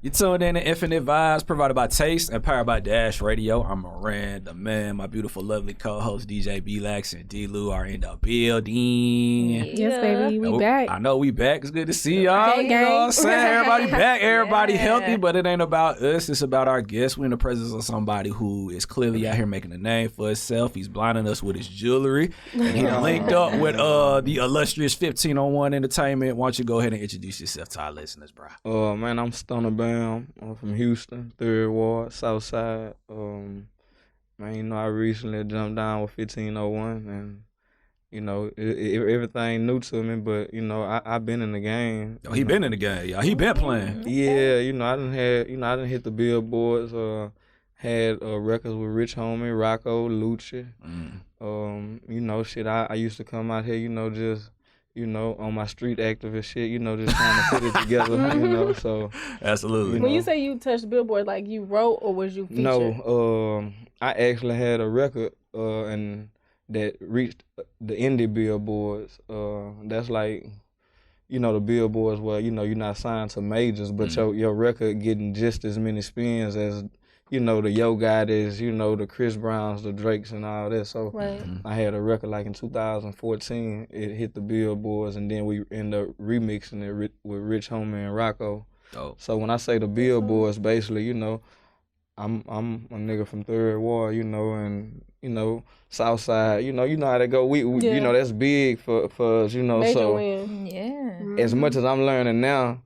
You tuned in to Infinite Vibes, provided by Taste and powered by Dash Radio. I'm Moran, the man. My beautiful, lovely co-host DJ B-Lax and D-Lou are in the building. Yes, baby, we back. I know we back. It's good to see y'all. You know what I'm saying? Everybody back, everybody healthy, but it ain't about us. It's about our guests. We're in the presence of somebody who is clearly out here making a name for himself. He's blinding us with his jewelry. And he linked up with the illustrious 1501 Entertainment. Why don't you go ahead and introduce yourself to our listeners, bro? Man, I'm Stunna. I'm from Houston, 3rd Ward, South Side. Man, you know, I recently jumped down with 1501, and you know, everything new to me. But you know, I've been in the game. Oh, he been in the game, y'all. He been playing. Yeah, you know, I done hit the billboards. Had records with Rich Homie, Rocco, Lucci. You know, shit. I used to come out here, you know, just. You know, on my street activist shit, you know, just trying to put it together, you know, so. Absolutely. When you say you touched Billboard, like you wrote or was you featured? No, I actually had a record and that reached the indie billboards. That's like, you know, the billboards where, you know, you're not signed to majors, but your record getting just as many spins as, you know, the Yo Gottis, you know, the Chris Browns, the Drakes and all that. So I had a record like in 2014. It hit the billboards, and then we ended up remixing it with Rich Homie and Rocco. Oh. So when I say the billboards, basically, you know, I'm a nigga from 3rd Ward, you know, and, you know, South Side, you know how they go. We you know, that's big for us, you know. Major so win. Yeah. As much as I'm learning now,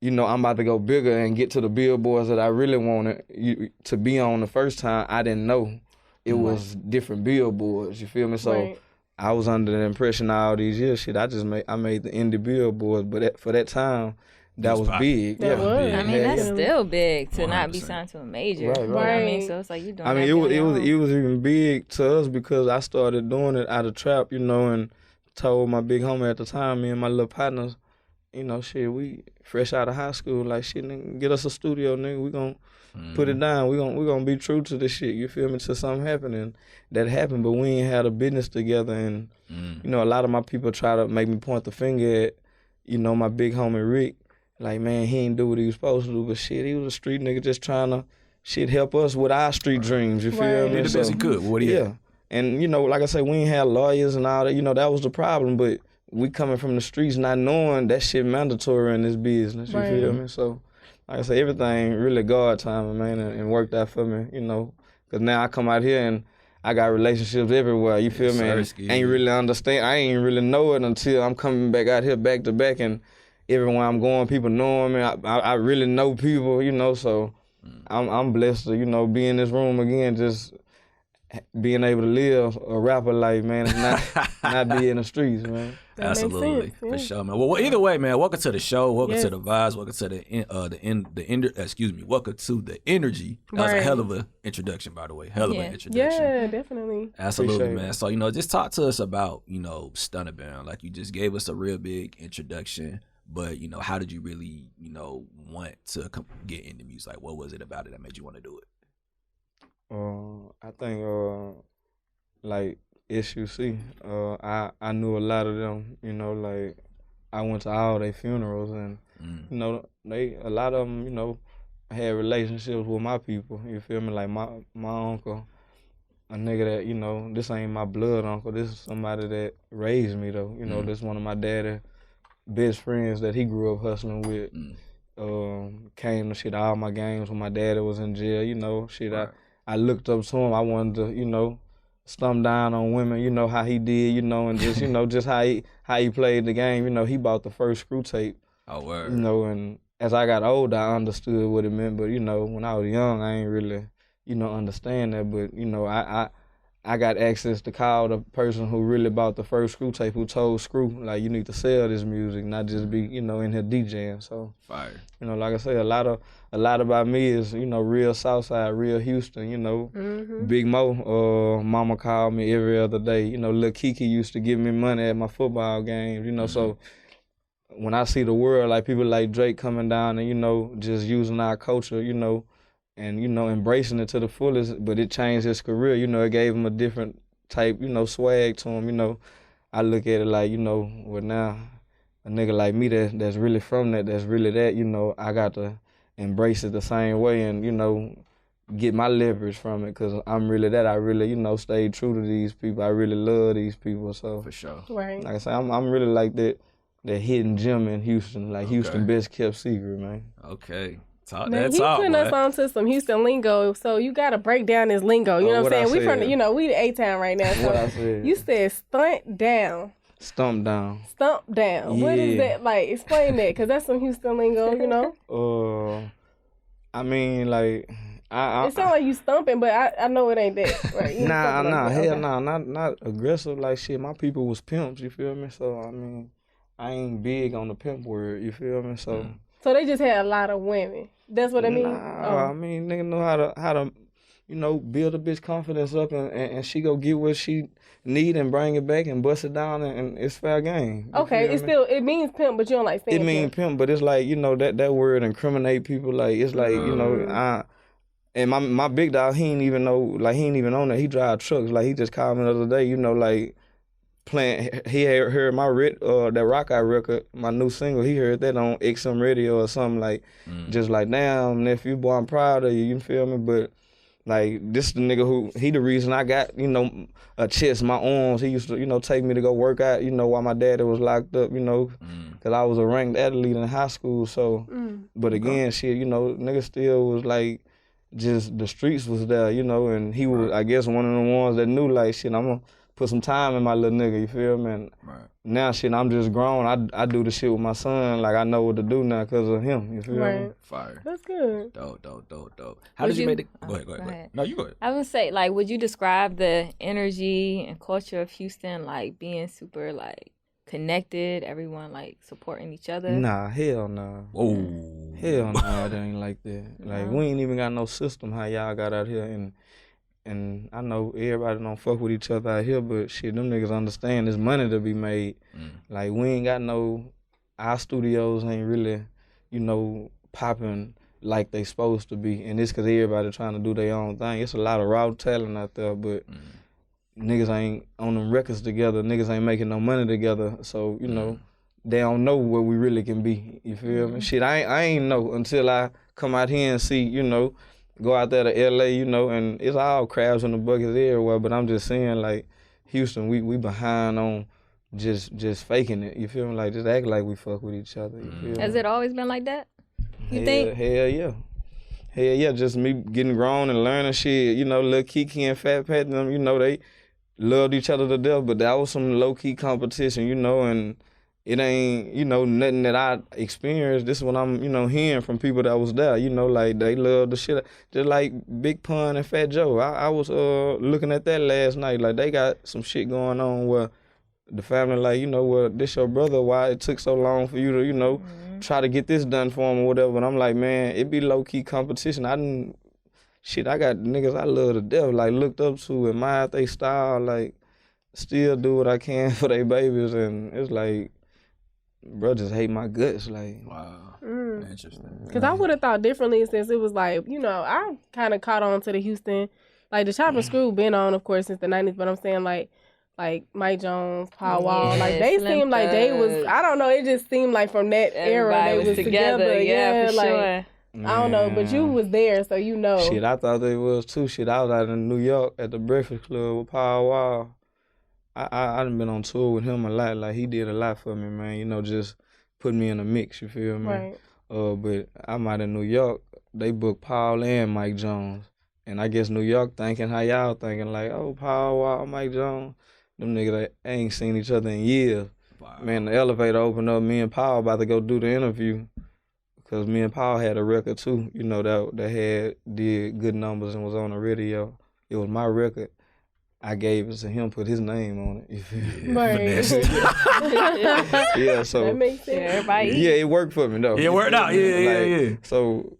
you know, I'm about to go bigger and get to the billboards that I really wanted to be on the first time. I didn't know it was different billboards, you feel me? So I was under the impression all these years, shit, I made the indie billboards, but for that time, that was big. That was. I mean, that's still big to 100%. Not be signed to a major. Right. You know what I mean? So it's like you doing. I mean, it was even big to us because I started doing it out of trap, you know, and told my big homie at the time, me and my little partners, you know, shit, we fresh out of high school, like, shit, nigga, get us a studio, nigga, we gonna put it down, we gonna be true to this shit, you feel me, till something happened, and that happened, but we ain't had a business together, and, you know, a lot of my people try to make me point the finger at, you know, my big homie Rick, like, man, he ain't do what he was supposed to do, but shit, he was a street nigga just trying to, shit, help us with our street dreams, you feel me? Did the best he could, what he had. And, you know, like I said, we ain't had lawyers and all that, you know, that was the problem, but we coming from the streets not knowing that shit mandatory in this business, you feel me? So, like I say, everything really God timing, man, and worked out for me, you know, because now I come out here and I got relationships everywhere, you feel me? And ain't really understand, I ain't really know it until I'm coming back out here back to back, and everywhere I'm going, people knowing me, I really know people, you know, so I'm blessed to, you know, be in this room again, just being able to live a rapper life, man, and not be in the streets, man. Absolutely, for sure, man. Well, either way, man. Welcome to the show. Welcome to the vibes. Welcome to welcome to the energy. That was a hell of an introduction, by the way. Hell of an introduction. Yeah, definitely. Absolutely, man. So, you know, just talk to us about, you know, Stunna Band. Like, you just gave us a real big introduction, but, you know, how did you really, you know, want to get into music? Like, what was it about it that made you want to do it? I think like SUC, I knew a lot of them, you know, like I went to all their funerals, and you know, a lot of them, you know, had relationships with my people, you feel me? Like my uncle, a nigga that, you know, this ain't my blood uncle, this is somebody that raised me though, you know, this one of my daddy's best friends that he grew up hustling with. Came to shit all my games when my daddy was in jail, you know, shit. I looked up to him. I wanted to, you know, stump down on women, you know, how he did, you know, and just, you know, just how he played the game. You know, he bought the first screw tape. Oh, word. You know, and as I got older, I understood what it meant. But, you know, when I was young, I ain't really, you know, understand that. But, you know, I got access to call the person who really bought the first screw tape, who told Screw, like, you need to sell this music, not just be, you know, in here DJing. So, fire. You know, like I say, a lot about me is, you know, real Southside, real Houston, you know. Big Mo, mama called me every other day. You know, Lil Kiki used to give me money at my football games, you know, so when I see the world, like people like Drake coming down and, you know, just using our culture, you know, and, you know, embracing it to the fullest, but it changed his career, you know, it gave him a different type, you know, swag to him, you know. I look at it like, you know, well now, a nigga like me that's really from that's really that, you know, I got to embrace it the same way and, you know, get my leverage from it because I'm really that. I really, you know, stayed true to these people. I really love these people. So for sure. Right. Like I said, I'm really like that hidden gem in Houston, like Houston best kept secret, man. Okay. Talk Man, that he talk, putting boy. us onto some Houston lingo, so you gotta break down this lingo. You know what I'm saying? We from, you know, we the A-Town right now. So what I said. You said stunt down. Stump down. Stump down. Yeah. What is that? Like, explain that, because that's some Houston lingo, you know? I mean, like, it sounds like you stumping, but I know it ain't that, right? Not aggressive like shit. My people was pimps, you feel me? So, I mean, I ain't big on the pimp word, you feel me? So they just had a lot of women. That's what I mean? I mean, nigga know how to, you know, build a bitch confidence up and she go get what she need and bring it back and bust it down and it's fair game. Okay, it means pimp, but you don't like saying it mean pimp, but it's like, you know, that word incriminate people. Like, it's like, you know, and my big dog, he ain't even on that. He drive trucks. Like, he just called me the other day, you know, like, playing, he had heard my that Rock Eye record, my new single, he heard that on XM radio or something, like, just like, damn, nephew, boy, I'm proud of you, you feel me? But, like, this the nigga who, he the reason I got, you know, a chest, my arms. He used to, you know, take me to go work out, you know, while my daddy was locked up, you know, because I was a ranked athlete in high school, so, but again, shit, you know, nigga still was like, just the streets was there, you know, and he was, I guess, one of the ones that knew, like, shit, I'm gonna put some time in my little nigga, you feel me? And now, shit, I'm just grown. I do the shit with my son. Like, I know what to do now because of him, you feel me? Fire. That's good. Dope. How did you make the... Go ahead. No, you go ahead. I would say, like, would you describe the energy and culture of Houston, like, being super, like, connected, everyone, like, supporting each other? Nah, hell nah. Oh. Hell nah, it ain't like that. Like, we ain't even got no system how y'all got out here, and I know everybody don't fuck with each other out here, but shit, them niggas understand there's money to be made. Like, we ain't got our studios ain't really, you know, popping like they supposed to be. And it's because everybody trying to do their own thing. It's a lot of raw talent out there, but niggas ain't on them records together. Niggas ain't making no money together. So, you know, they don't know where we really can be. You feel me? Shit, I ain't know until I come out here and see, you know, go out there to LA, you know, and it's all crabs in the buckets everywhere, but I'm just saying, like, Houston, we behind on just faking it, you feel me? Like, just act like we fuck with each other, you feel me? Has it always been like that, you think? Hell yeah, just me getting grown and learning shit, you know, Lil Kiki and Fat Pat, them, you know, they loved each other to death, but that was some low-key competition, you know, and it ain't, you know, nothing that I experienced. This is what I'm, you know, hearing from people that was there, you know, like, they love the shit. Just like Big Pun and Fat Joe. I was looking at that last night. Like, they got some shit going on where the family, like, you know, well, this your brother, why it took so long for you to, you know, try to get this done for him or whatever. But I'm like, man, it be low-key competition. I got niggas I love to death, like, looked up to, admired they style, like, still do what I can for they babies. And it's like, bro, just hate my guts, like. Wow. Interesting. Because I would have thought differently since it was like, you know, I kind of caught on to the Houston, like, the Chop and Screw been on, of course, since the 90s, but I'm saying, like Mike Jones, Paul Wall, like, they seemed like they was, I don't know, it just seemed like from that era they was together. Yeah, for like, sure. Man. I don't know, but you was there, so you know. Shit, I thought they was too. Shit, I was out in New York at the Breakfast Club with Paul Wall. I done been on tour with him a lot. Like, he did a lot for me, man. You know, just put me in a mix, you feel me? Right. But I'm out in New York. They booked Paul and Mike Jones. And I guess New York thinking how y'all thinking, like, oh, Paul Wall, Mike Jones. Them niggas they ain't seen each other in years. Wow. Man, the elevator opened up. Me and Paul about to go do the interview. Because me and Paul had a record, too, you know, that did good numbers and was on the radio. It was my record. I gave it to him, put his name on it. You feel me? Right. Yeah, so. That makes sense. Yeah, it worked for me, though. It worked out, yeah. So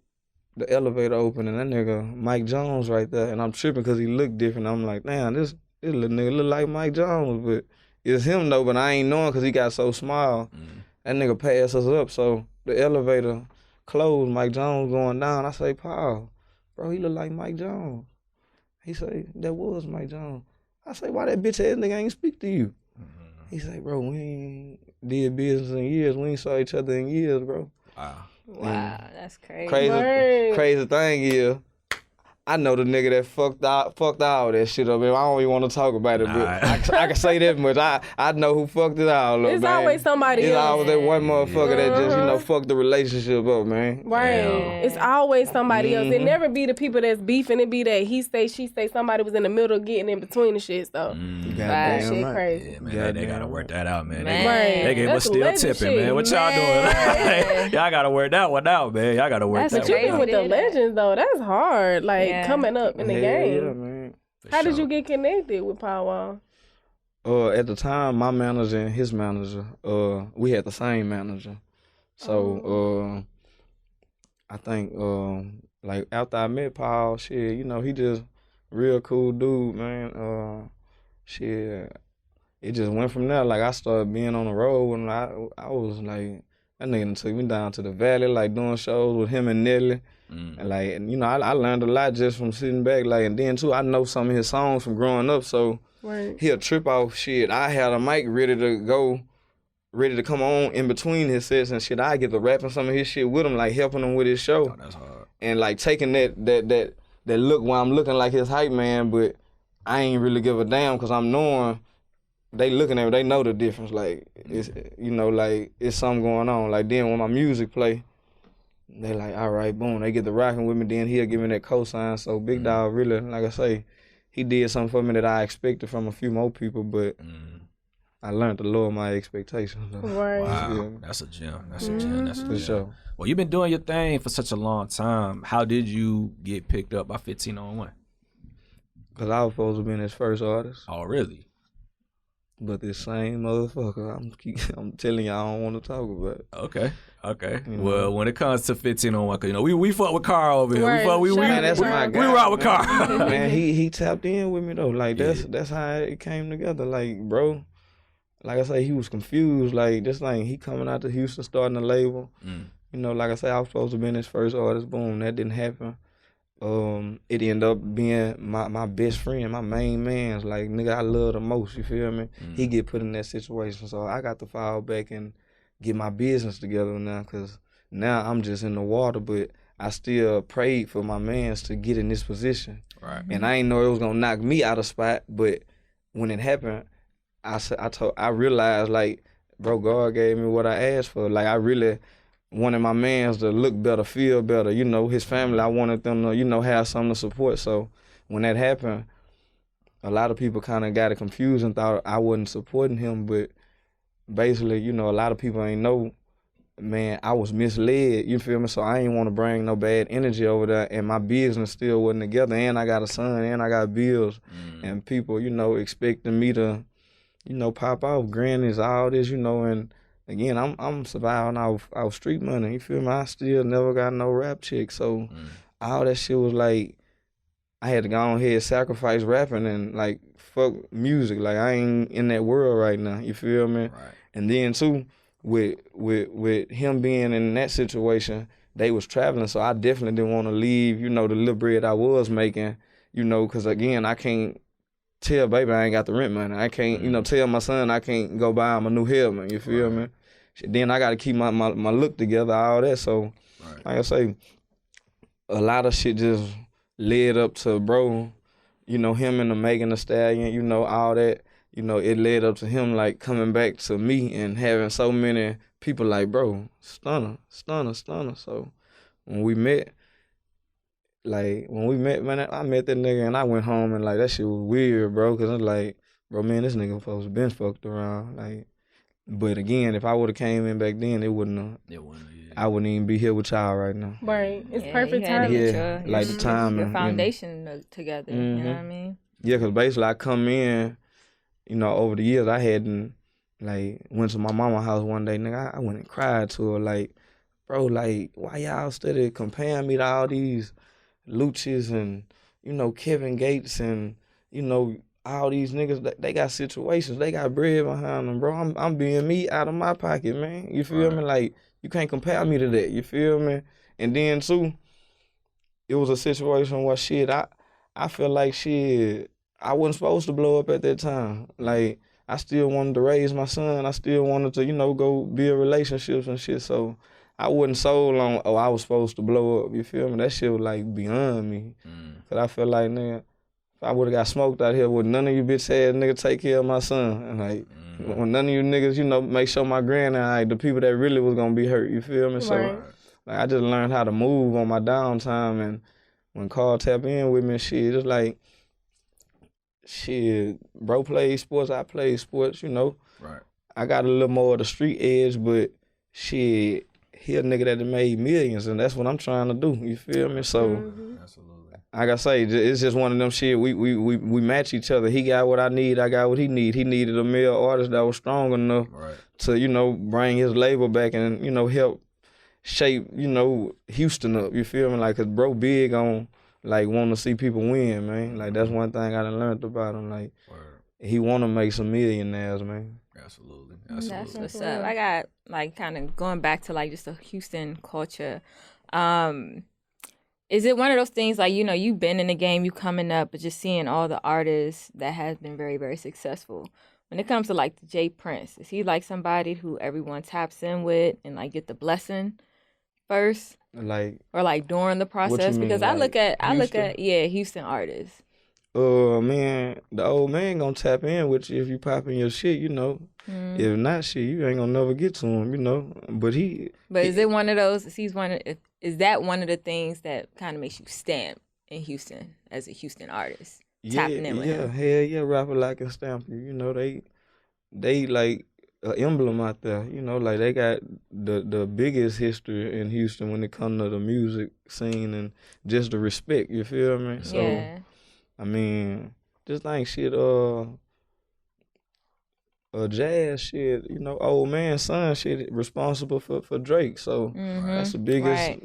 the elevator opened and that nigga, Mike Jones right there, and I'm tripping because he looked different. I'm like, damn, this little nigga look like Mike Jones, but it's him, though, but I ain't knowing because he got so small. That nigga passed us up, so the elevator closed, Mike Jones going down. I say, Paul, bro, he look like Mike Jones. He say, that was Mike Jones. I say, why that bitch ass nigga ain't speak to you? He say, bro, we ain't did business in years. We ain't saw each other in years, bro. Wow. Wow, that's crazy. Crazy thing is, I know the nigga that fucked all that shit up. Man. I don't even want to talk about it, but I can say that much. I know who fucked it all up, It's man. always somebody else. It's always that one motherfucker that just, fucked the relationship up, man. Right. Yeah. It's always somebody else. It never be the people that's beefing. It be that he say, she say, somebody was in the middle getting in between the shit, so. That shit crazy. Yeah, man, they gotta work that out, man. Right. They gave us still tipping, shit, man. What y'all doing? Y'all gotta work that one out, man. Y'all gotta work that But one you been out. with the legends, though. That's hard. Like, coming up in the game. Yeah, man. How did you get connected with Powwow? At the time, my manager and his manager, we had the same manager. So, I think, like, after I met Paul, shit, he just real cool dude, man. Shit, it just went from there. Like, I started being on the road, and I was like, that nigga done took me down to the valley, like, doing shows with him and Nelly. And like, I learned a lot just from sitting back. Like, and then too, I know some of his songs from growing up. So he'll trip off shit. I had a mic ready to come on in between his sets and shit. I get to rapping some of his shit with him, like helping him with his show. Oh, that's hard. And like taking that look where I'm looking like his hype man, but I ain't really give a damn because I'm knowing they looking at me. They know the difference. Like it's like it's something going on. Like then when my music play. They like, all right, boom. They get the rocking with me. Then he'll give me that cosign. So Big Dog really, like I say, he did something for me that I expected from a few more people. But I learned to lower my expectations. Right. Wow, yeah. That's a gem. That's a gem. That's a For gem. sure. Well, you've been doing your thing for such a long time. How did you get picked up by 1501? Because I was supposed to be his first artist. Oh, really? But this same motherfucker, I'm telling you, I don't want to talk about it. Okay. Well, when it comes to 1501, cause we fuck with Carl over here. Right. Man, that's my guy. We rock with Carl. Man, he tapped in with me though. Like that's how it came together. Like, bro, like I say, he was confused. Like this thing, he coming out to Houston, starting a label. Like I say, I was supposed to be his first artist. Boom, that didn't happen. It ended up being my best friend, my main man's like nigga I love the most, you feel me? He get put in that situation, so I got to fall back and get my business together now, cause now I'm just in the water, but I still prayed for my mans to get in this position. Right. And I ain't know it was gonna knock me out of spot, but when it happened, I realized like, bro, God gave me what I asked for. Like I really wanted my mans to look better, feel better. His family, I wanted them to, have something to support. So when that happened, a lot of people kind of got it confused and thought I wasn't supporting him. But basically, a lot of people ain't know, man, I was misled, you feel me? So I ain't want to bring no bad energy over there. And my business still wasn't together. And I got a son and I got bills. And people, expecting me to, pop off, grannies, all this, and again, I'm surviving off street money. You feel me? I still never got no rap check. So all that shit was like, I had to go on here, sacrifice rapping and like fuck music. Like I ain't in that world right now. You feel me? Right. And then too, with him being in that situation, they was traveling. So I definitely didn't want to leave, the little bread I was making, because again, I can't tell baby I ain't got the rent money. I can't, tell my son I can't go buy him a new helmet. You feel me? Then I got to keep my look together, all that. So, like I say, a lot of shit just led up to, bro, him and the Megan Thee Stallion, all that. It led up to him, like, coming back to me and having so many people like, bro, Stunna. So, when we met, man, I met that nigga and I went home and, like, that shit was weird, bro, because it's like, bro, man, this nigga supposed to been fucked around, like. But again, if I would have came in back then, it wouldn't have. Yeah. I wouldn't even be here with y'all right now. Right. It's perfect timing. Yeah, like the timing. Your foundation together, you know what I mean? Yeah, because basically I come in, over the years I hadn't, like, went to my mama's house one day, nigga, I went and cried to her, like, bro, like, why y'all steady comparing me to all these Luchas and, Kevin Gates and, all these niggas, they got situations, they got bread behind them, bro. I'm being me out of my pocket, man. You feel me? Like, you can't compare me to that, you feel me? And then, too, it was a situation where, shit, I feel like, shit, I wasn't supposed to blow up at that time. Like, I still wanted to raise my son. I still wanted to, go build relationships and shit. So I wasn't sold on, oh, I was supposed to blow up, you feel me? That shit was like beyond me. Cause I feel like, nigga, if I would've got smoked out here, would none of you bitch ass nigga take care of my son? And like, when none of you niggas, you know, make sure my granddad, like, the people that really was gonna be hurt, you feel me? So, like, I just learned how to move on my downtime, and when Carl tap in with me, shit, it's like, shit, bro played sports, I played sports, you know. Right. I got a little more of the street edge, but shit, he a nigga that done made millions, and that's what I'm trying to do, you feel me? So, Absolutely. like I say, it's just one of them shit, we match each other. He got what I need, I got what he need. He needed a male artist that was strong enough to, you know, bring his label back and, you know, help shape, you know, Houston up, you feel me? Like, cause bro big on, like, wanting to see people win, man. Like, that's one thing I done learned about him. Like, he want to make some millionaires, man. Absolutely. That's what's up. I got, like, kind of going back to, like, just the Houston culture. Is it one of those things, like, you know, you've been in the game, you coming up, but just seeing all the artists that has been very, very successful. When it comes to, like, Jay Prince, is he, like, somebody who everyone taps in with and, like, get the blessing first? Like, or, like, during the process? Because I look at, Houston artists. Man, the old man gonna tap in with you if you popping your shit, you know. If not, shit, you ain't gonna never get to him, you know. But is it one of those? Is that one of the things that kind of makes you stamp in Houston as a Houston artist? Tapping in with him. Hell yeah, rapper like a stamp you. You know, they like an emblem out there. You know, like they got the biggest history in Houston when it comes to the music scene and just the respect. You feel me? So, I mean, just like shit. Jazz shit, you know, old man, son shit, responsible for Drake. So that's the biggest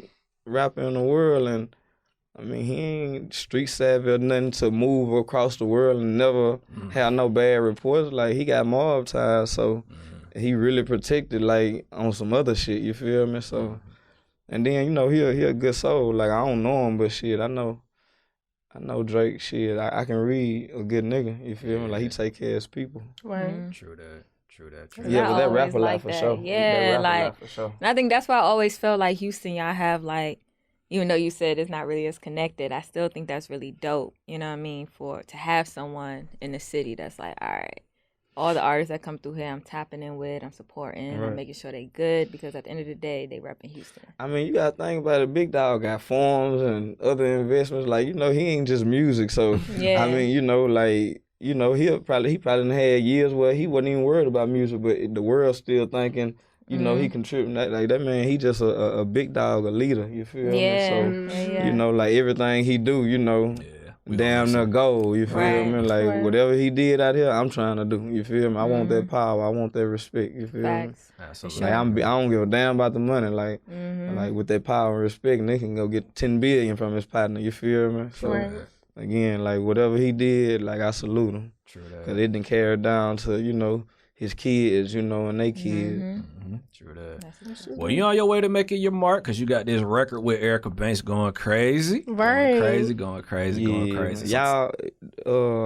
rapper in the world, and I mean, he ain't street savvy or nothing to move across the world and never have no bad reports. Like, he got mob ties, so he really protected, like, on some other shit, you feel me? So, and then, you know, he a good soul. Like, I don't know him, but shit, I know Drake, shit, I can read a good nigga, you feel me? Like, he take care of his people. Right. True that. Yeah, but that rapper life for sure. Yeah, like, and I think that's why I always felt like Houston, y'all have, like, even though you said it's not really as connected, I still think that's really dope, you know what I mean, to have someone in the city that's like, all right, all the artists that come through here, I'm tapping in with, I'm supporting, I'm making sure they good, because at the end of the day, they repping Houston. I mean, you gotta think about it. Big Dog got farms and other investments. Like, you know, he ain't just music. So, I mean, you know, like, you know, he probably done had years where he wasn't even worried about music, but the world's still thinking, you know, he contributing. Like, that man, he just a big dog, a leader, you feel me? So, you know, like, everything he do, you know, damn near goal, you feel me? Like, whatever he did out here, I'm trying to do, you feel me? I want that power, I want that respect, you feel me? Absolutely. Like, I don't give a damn about the money, like with that power and respect, Nick can go get 10 billion from his partner, you feel me? So, again, like, whatever he did, like, I salute him. True that. Because it done carried down to, you know, his kids, you know, and they kids. True that. Well, you on your way to making your mark, because you got this record with Erica Banks going crazy. Going crazy. Y'all,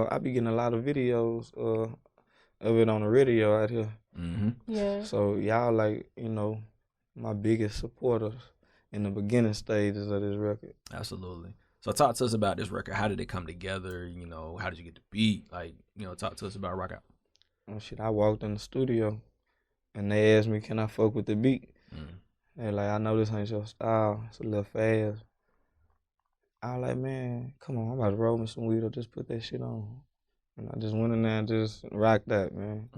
I be getting a lot of videos of it on the radio out here. Yeah. So y'all, like, you know, my biggest supporters in the beginning stages of this record. Absolutely. So talk to us about this record. How did it come together? You know, how did you get the beat? Like, you know, talk to us about Rock Out. Oh, shit, I walked in the studio and they asked me, can I fuck with the beat? They're like, I know this ain't your style. It's a little fast. I was like, man, come on, I'm about to roll me some weed or just put that shit on. And I just went in there and just rocked that, man.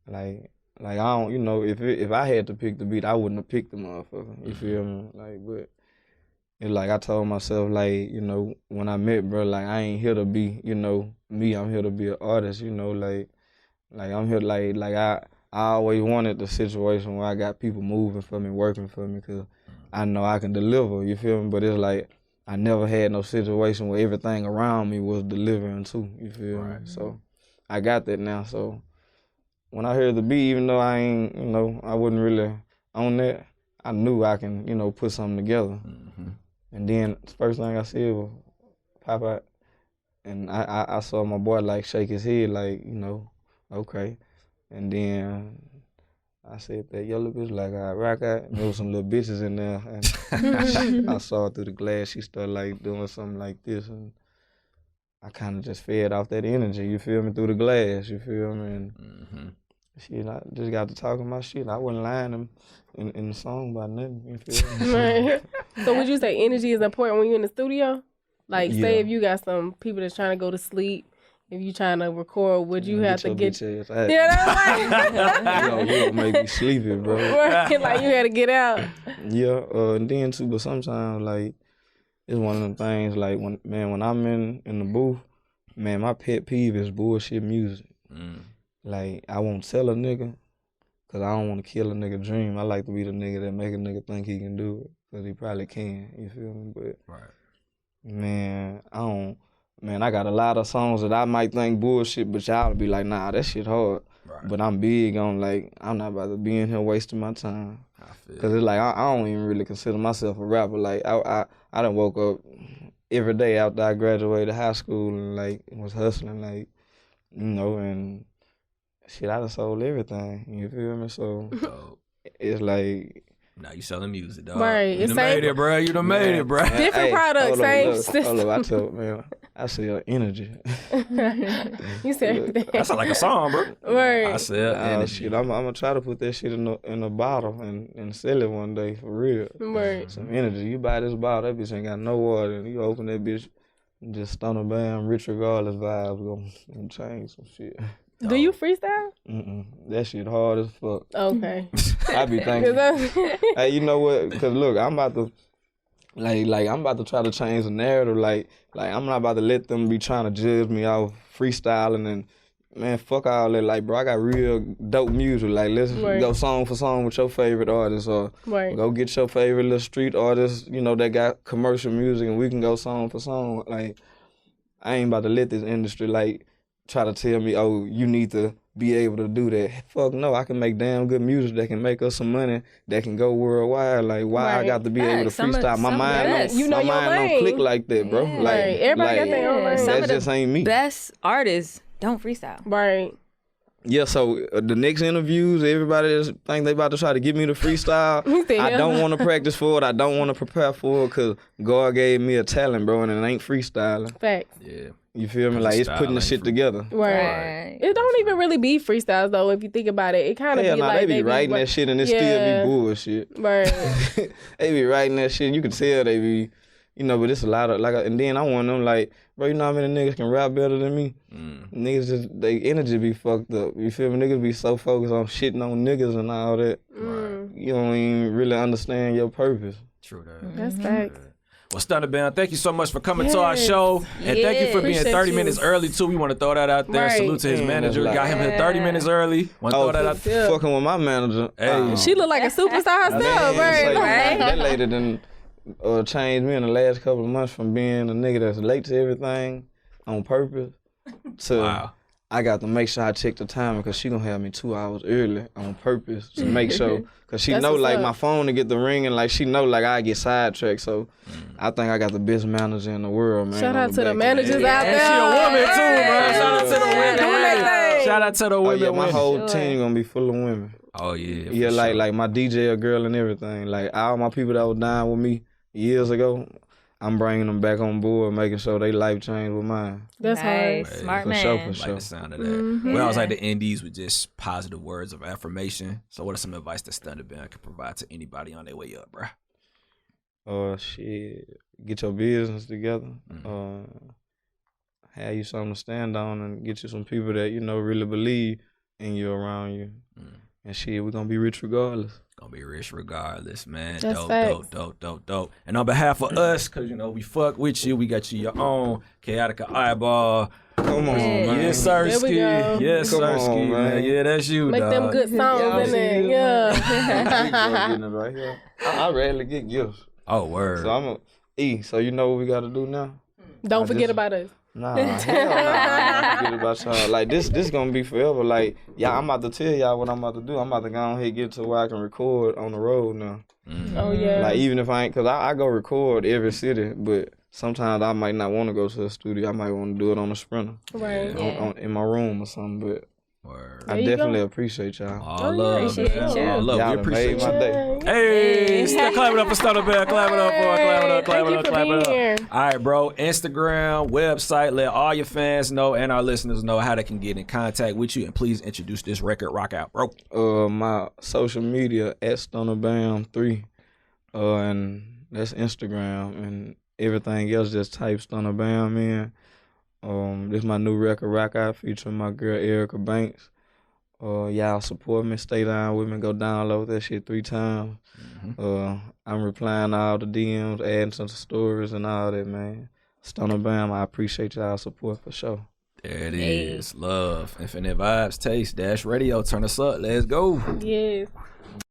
Like I don't, you know, if I had to pick the beat, I wouldn't have picked the motherfucker. You feel me? Like, but it's like I told myself, like, you know, when I met bro, like, I ain't here to be, you know, me. I'm here to be an artist, you know, like I'm here, like I always wanted the situation where I got people moving for me, working for me, because I know I can deliver, you feel me? But it's like I never had no situation where everything around me was delivering too, you feel me? So I got that now. So when I heard the beat, even though I ain't, you know, I wasn't really on that, I knew I can, you know, put something together. And then the first thing I said was pop out. And I saw my boy, like, shake his head, like, you know, okay. And then I said that yellow bitch like I rock out. And there was some little bitches in there. And I saw her through the glass. She started like doing something like this. And I kind of just fed off that energy, you feel me, through the glass, you feel me? And shit, I just got to talking my shit. I wasn't lying in the song about nothing, you feel me? Right. So would you say energy is important when you're in the studio? Like, say if you got some people that's trying to go to sleep, if you trying to record, would you have to get... Yeah, that's like... you don't make me sleepy, bro. Right, like you had to get out. Yeah, and then too, but sometimes, like, it's one of them things, like, when I'm in the booth, man, my pet peeve is bullshit music. Like, I won't tell a nigga, because I don't want to kill a nigga dream. I like to be the nigga that make a nigga think he can do it, because he probably can, you feel me? But, man, I got a lot of songs that I might think bullshit, but y'all be like, nah, that shit hard. Right. But I'm big on, like, I'm not about to be in here wasting my time. Because it's like, I don't even really consider myself a rapper. Like, I done woke up every day after I graduated high school and, like, was hustling, like, you know, and shit, I done sold everything, you feel me? So, it's like... Now you selling music, dog. Right. You done made it, bro. You done made it, bro. Different products, same system. Hold up, I sell energy. You said everything. That sound like a song, bro. Right. I sell energy. Shit, I'm gonna try to put that shit in a bottle and sell it one day for real. Right. Some energy. You buy this bottle, that bitch ain't got no water, and you open that bitch, just Stunna bam, rich regardless vibes gonna change some shit. Do you freestyle? That shit hard as fuck. Okay. I be thinking, hey, you know what? Cause look, I'm about to, like I'm about to try to change the narrative. Like I'm not about to let them be trying to judge me off freestyling and, man, fuck all that. Like, bro, I got real dope music. Like, let's go song for song with your favorite artist, or go get your favorite little street artist, you know, that got commercial music, and we can go song for song. Like, I ain't about to let this industry, like, try to tell me, oh, you need to be able to do that. Fuck no, I can make damn good music that can make us some money, that can go worldwide. Like, why I got to be able to freestyle? My mind don't click like that, bro. Yeah. Like, everybody got their own lane. That just ain't me. Best artists don't freestyle. Right. Yeah, so the next interviews, everybody that think they about to try to get me to freestyle, I don't want to practice for it. I don't want to prepare for it, because God gave me a talent, bro, and it ain't freestyling. Facts. Yeah. You feel me? Like, it's putting the shit together. Right. It don't even really be freestyles, though, if you think about it. It kind of be like... they be writing that shit, and it still be bullshit. Right. They be writing that shit. You can tell they be, you know, but it's a lot of, like, and then I want them, like, bro, you know how many niggas can rap better than me? Niggas just, they energy be fucked up. You feel me? Niggas be so focused on shitting on niggas and all that. You don't even really understand your purpose. True that. That's facts. Well, Stunna Band, thank you so much for coming to our show. And thank you for being 30 minutes early, too. We want to throw that out there. Salute to his manager. Got him here 30 minutes early. Want to throw that out there. Fucking with my manager. Hey. She look like a superstar herself, right? That lady done changed me in the last couple of months from being a nigga that's late to everything on purpose to I got to make sure I check the time, because she gonna have me 2 hours early on purpose to make sure, because she know, like, my phone to get the ring, and, like, she know, like, I get sidetracked. So I think I got the best manager in the world, man. Shout out to the managers out there. She a woman too, bro. Shout out to the women. Shout out to the women. Yeah, my whole team gonna be full of women. Oh yeah. Yeah, like my DJ a girl and everything. Like, all my people that was down with me years ago, I'm bringing them back on board, making sure they life change with mine. That's nice. hard. Smart for sure, man. for sure. Like the sound of that. We always like to end these with just positive words of affirmation. So what are some advice that Stunna Band can provide to anybody on their way up, bro? Shit. Get your business together. Have you something to stand on, and get you some people that, you know, really believe in you around you. And shit, we're gonna be rich regardless. Gonna be rich regardless, man. That's Dope. And on behalf of us, cause you know we fuck with you, we got you your own Chaotica eyeball. Come on, man. Yes, Sirski. Yes, Sirski, man. Yeah, that's you, Make dog. them good songs in there. Yeah. Right here. I rarely get gifts. Oh, word. So I'm so you know what we gotta do now? Don't forget about us. Nah, hell nah, forget about y'all. Like, this gonna be forever. Like, I'm about to tell y'all what I'm about to do. I'm about to go on here and get to where I can record on the road now. Oh, yeah. Like, even if I ain't, cause I go record every city, but sometimes I might not want to go to the studio. I might want to do it on a Sprinter. Right. In my room or something, but Word. I definitely appreciate y'all. All love, man. All love. Y'all We appreciate made my day. Hey, still clap it up for Stunna Bell. Clap it up for her. Clap it up. Clap it up. Clap it up. All right, bro. Instagram, website. Let all your fans know and our listeners know how they can get in contact with you. And please introduce this record, Rock Out, bro. My social media at StunnaBam3, and that's Instagram, and everything else just type Stunna Bam in. This is my new record, Rock Out, featuring my girl Erica Banks. Y'all support me, stay down with me, go download that shit 3 times. I'm replying to all the DMs, adding some stories and all that, man. Stunna Bam, I appreciate y'all support for sure. There it is. Love. Infinite Vibes, Taste, Dash Radio. Turn us up. Let's go. Yes.